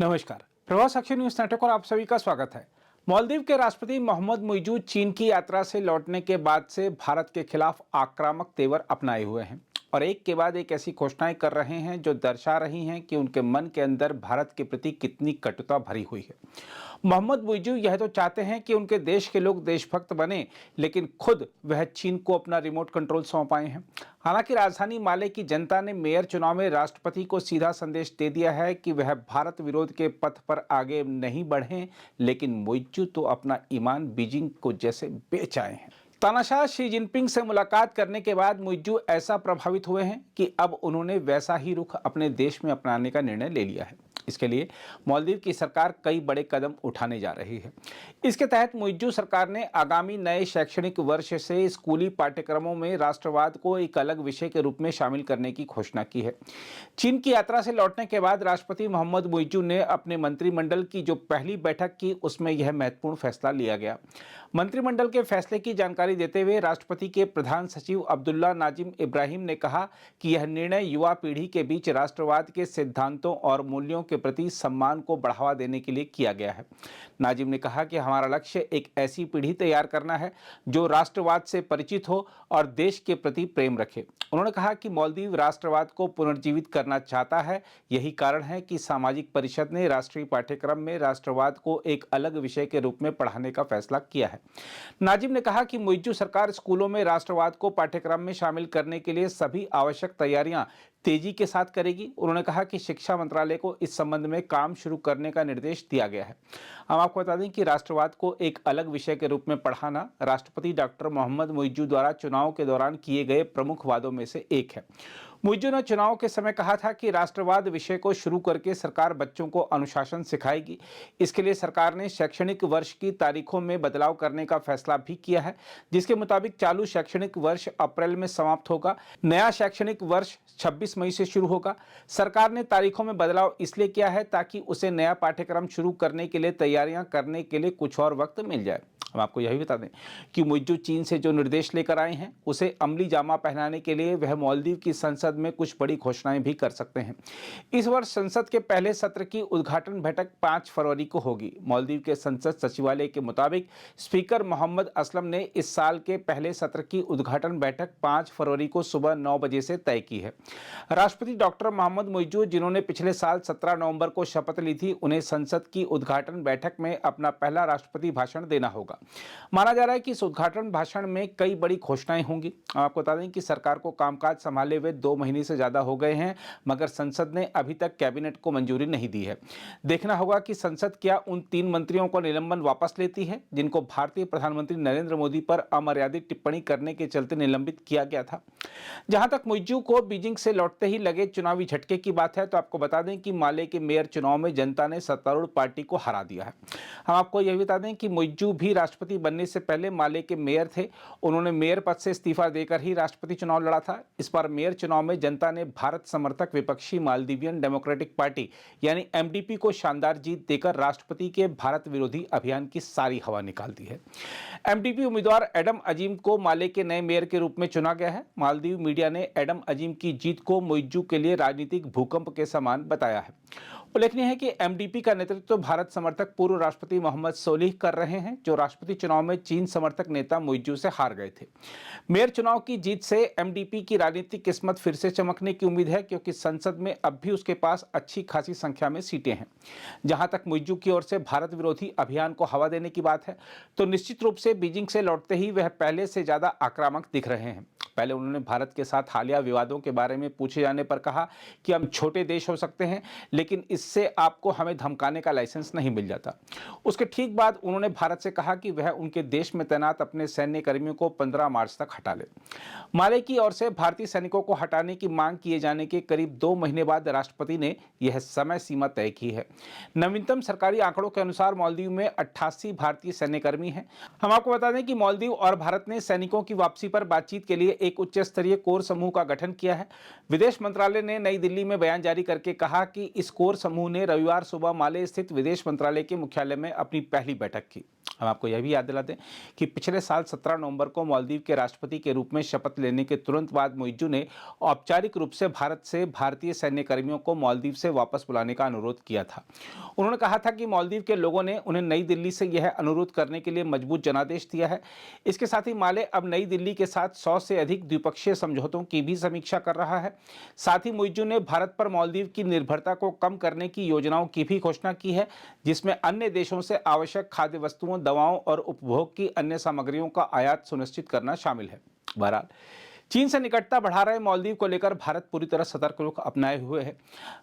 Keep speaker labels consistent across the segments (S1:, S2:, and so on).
S1: नमस्कार। प्रवास Akshay news network और आप सभी का स्वागत है। मालदीव के राष्ट्रपति मोहम्मद मुइज़ू चीन की यात्रा से लौटने के बाद से भारत के खिलाफ आक्रामक तेवर अपनाए हुए हैं और एक के बाद एक ऐसी घोषणाएं कर रहे हैं जो दर्शा रही हैं कि उनके मन के अंदर भारत के प्रति कितनी कटुता भरी हुई है। मोहम्मद मुइज़ू यह तो चाहते हैं कि उनके देश के लोग देशभक्त बने, लेकिन खुद वह चीन को अपना रिमोट कंट्रोल सौंपाए हैं। हालांकि राजधानी माले की जनता ने मेयर चुनाव में राष्ट्रपति को सीधा संदेश दे दिया है कि वह भारत विरोध के पथ पर आगे नहीं बढ़ें, लेकिन मुइज़ू तो अपना ईमान बीजिंग को जैसे बेच आए हैं। तानाशाह शी जिनपिंग से मुलाकात करने के बाद मुइज़ू ऐसा प्रभावित हुए हैं कि अब उन्होंने वैसा ही रुख अपने देश में अपनाने का निर्णय ले लिया है। इसके लिए मालदीव की सरकार कई बड़े कदम उठाने जा रही है। इसके तहत मुइज़ू सरकार ने आगामी नए शैक्षणिक वर्ष से स्कूली पाठ्यक्रमों में राष्ट्रवाद को एक अलग विषय के रूप में शामिल करने की घोषणा की है। चीन की यात्रा से लौटने के बाद राष्ट्रपति मोहम्मद मुइज़ू ने अपने मंत्रिमंडल की जो पहली बैठक की, उसमें यह महत्वपूर्ण फैसला लिया गया। मंत्रिमंडल के फैसले की जानकारी देते हुए राष्ट्रपति के प्रधान सचिव अब्दुल्ला नाजिम इब्राहिम ने कहा कि यह निर्णय युवा पीढ़ी के बीच राष्ट्रवाद के सिद्धांतों और मूल्यों के प्रति सम्मान को बढ़ावा देने के लिए किया गया है। नाजिम ने कहा कि हमारा लक्ष्य एक ऐसी पीढ़ी तैयार करना है जो राष्ट्रवाद से परिचित हो और देश के प्रति प्रेम रखे। उन्होंने कहा कि मालदीव राष्ट्रवाद को पुनर्जीवित करना चाहता है। यही कारण है कि सामाजिक परिषद ने राष्ट्रीय पाठ्यक्रम में राष्ट्रवाद को एक अलग विषय के रूप में पढ़ाने का फैसला किया है। नाजिम ने कहा कि मुइज़ू सरकार स्कूलों में राष्ट्रवाद को पाठ्यक्रम में शामिल करने के लिए सभी आवश्यक तैयारियां तेजी के साथ करेगी। उन्होंने कहा कि शिक्षा मंत्रालय को इस संबंध में काम शुरू करने का निर्देश दिया गया है। हम आपको बता दें कि राष्ट्रवाद को एक अलग विषय के रूप में पढ़ाना राष्ट्रपति डॉक्टर मोहम्मद मुइज़ू द्वारा चुनाव के दौरान किए गए प्रमुख वादों में से एक है। मुइज़ू ने चुनाव के समय कहा था कि राष्ट्रवाद विषय को शुरू करके सरकार बच्चों को अनुशासन सिखाएगी। इसके लिए सरकार ने शैक्षणिक वर्ष की तारीखों में बदलाव करने का फैसला भी किया है, जिसके मुताबिक चालू शैक्षणिक वर्ष अप्रैल में समाप्त होगा। नया शैक्षणिक वर्ष 26 मई से शुरू होगा। सरकार ने तारीखों में बदलाव इसलिए किया है ताकि उसे नया पाठ्यक्रम शुरू करने के लिए तैयारियां करने के लिए कुछ और वक्त मिल जाए। हम आपको यह भी बता दें कि मुइज़ू चीन से जो निर्देश लेकर आए हैं, उसे अमली जामा पहनाने के लिए वह मालदीव की संसद में कुछ बड़ी घोषणाएं भी कर सकते हैं। इस वर्ष संसद के पहले सत्र की उद्घाटन बैठक 5 फरवरी को होगी। मालदीव के संसद सचिवालय के मुताबिक स्पीकर मोहम्मद असलम ने इस साल के पहले सत्र की उद्घाटन बैठक 5 फरवरी को सुबह 9 बजे से तय की है। राष्ट्रपति डॉक्टर मोहम्मद मुइज़ू, जिन्होंने पिछले साल 17 नवंबर को शपथ ली थी, उन्हें संसद की उद्घाटन बैठक में अपना पहला राष्ट्रपति भाषण देना होगा। माना जा रहा है कि इस उद्घाटन भाषण में कई बड़ी घोषणाएं होंगी। आपको बता दें कि सरकार को कामकाज संभाले हुए 2 महीने से ज्यादा हो गए हैं, मगर संसद ने अभी तक कैबिनेट को मंजूरी नहीं दी है। देखना होगा कि संसद क्या उन 3 मंत्रियों को निलंबन वापस लेती है जिनको भारतीय प्रधानमंत्री नरेंद्र मोदी पर अमर्यादित टिप्पणी करने के चलते निलंबित किया गया था। जहां तक मुइज़ू को बीजिंग से लौटते ही लगे चुनावी झटके की बात है, तो आपको बता दें कि माले के मेयर चुनाव में जनता ने सत्तारूढ़ पार्टी को हरा दिया है। हम आपको यह बता दें कि मुइज़ू भी राष्ट्रपति बनने से पहले माले के मेयर थे। उन्होंने मेयर पद से इस्तीफा देकर ही राष्ट्रपति चुनाव लड़ा था। इस बार मेयर चुनाव में जनता ने भारत समर्थक विपक्षी मालदीवियन डेमोक्रेटिक पार्टी यानी एमडीपी को शानदार जीत देकर राष्ट्रपति के भारत विरोधी अभियान की सारी हवा निकाल दी है। एमडीपी उम्मीदवार एडम अजीम को माले के नए मेयर के रूप में चुना गया है। मालदीव मीडिया ने एडम अजीम की जीत को मुइज़ू के लिए राजनीतिक भूकंप के समान बताया है। उल्लेखनीय है कि एमडीपी का नेतृत्व भारत समर्थक पूर्व राष्ट्रपति मोहम्मद सोलिह कर रहे हैं, जो राष्ट्रपति चुनाव में चीन समर्थक नेता मुइज़ू से हार गए थे। मेयर चुनाव की जीत से एमडीपी की राजनीतिक किस्मत फिर से चमकने की उम्मीद है, क्योंकि संसद में अब भी उसके पास अच्छी खासी संख्या में सीटें हैं। जहां तक मुइज़ू की ओर से भारत विरोधी अभियान को हवा देने की बात है, तो निश्चित रूप से बीजिंग से लौटते ही वह पहले से ज्यादा आक्रामक दिख रहे हैं। पहले उन्होंने भारत के साथ हालिया विवादों के बारे में पूछे जाने पर कहा कि हम छोटे देश हो सकते हैं, लेकिन इससे आपको हमें धमकाने का लाइसेंस नहीं मिल जाता। उसके ठीक बाद उन्होंने भारत से कहा कि वह उनके देश में तैनात अपने सैन्य कर्मियों को 15 मार्च तक हटा ले। माले की ओर से भारतीय सैनिकों को हटाने की मांग किए जाने के करीब 2 महीने बाद राष्ट्रपति ने यह समय सीमा तय की है। नवीनतम सरकारी आंकड़ों के अनुसार मालदीव में 88 भारतीय सैन्यकर्मी हैं। हम आपको बता दें कि मालदीव और भारत ने सैनिकों की वापसी पर बातचीत के लिए एक उच्च स्तरीय कोर समूह का गठन किया है। विदेश मंत्रालय ने नई दिल्ली में बयान जारी करके कहा कि इस कोर समूह ने रविवार सुबह माले स्थित विदेश मंत्रालय के मुख्यालय में अपनी पहली बैठक की। हम आपको यह भी याद दिला दें कि पिछले साल 17 नवंबर को मालदीव के राष्ट्रपति के रूप में शपथ लेने के तुरंत बाद मुइज्जू ने औपचारिक रूप से भारत से भारतीय सैन्य कर्मियों को मालदीव से वापस बुलाने का अनुरोध किया था। उन्होंने कहा था कि मालदीव के लोगों ने उन्हें नई दिल्ली से यह अनुरोध करने के लिए मजबूत जनादेश दिया है। इसके साथ ही माले अब नई दिल्ली के साथ 100 से अधिक द्विपक्षीय समझौतों की भी समीक्षा कर रहा है। साथ ही मुइज्जू ने भारत पर मालदीव की निर्भरता को कम करने की योजनाओं की भी घोषणा की है, जिसमें अन्य देशों से आवश्यक खाद्य वस्तुओं, दवाओं और उपभोग की अन्य सामग्रियों का आयात सुनिश्चित करना शामिल है। बहरहाल चीन से निकटता बढ़ा रहे मालदीव को लेकर भारत पूरी तरह सतर्क रुख अपनाए हुए है।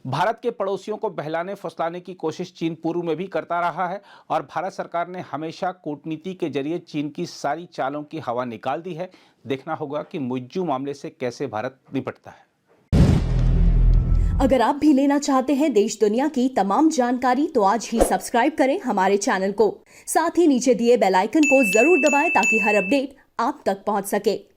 S1: भारत के पड़ोसियों को बहलाने फुसलाने की कोशिश चीन पूर्व में भी करता रहा है और भारत सरकार ने हमेशा कूटनीति के जरिए चीन की सारी चालों की हवा निकाल दी है। देखना होगा कि मुइज्जू मामले से कैसे भारत निपटता है।
S2: अगर आप भी लेना चाहते हैं देश दुनिया की तमाम जानकारी तो आज ही सब्सक्राइब करें हमारे चैनल को। साथ ही नीचे दिए बेल आइकन को जरूर दबाएं ताकि हर अपडेट आप तक पहुंच सके।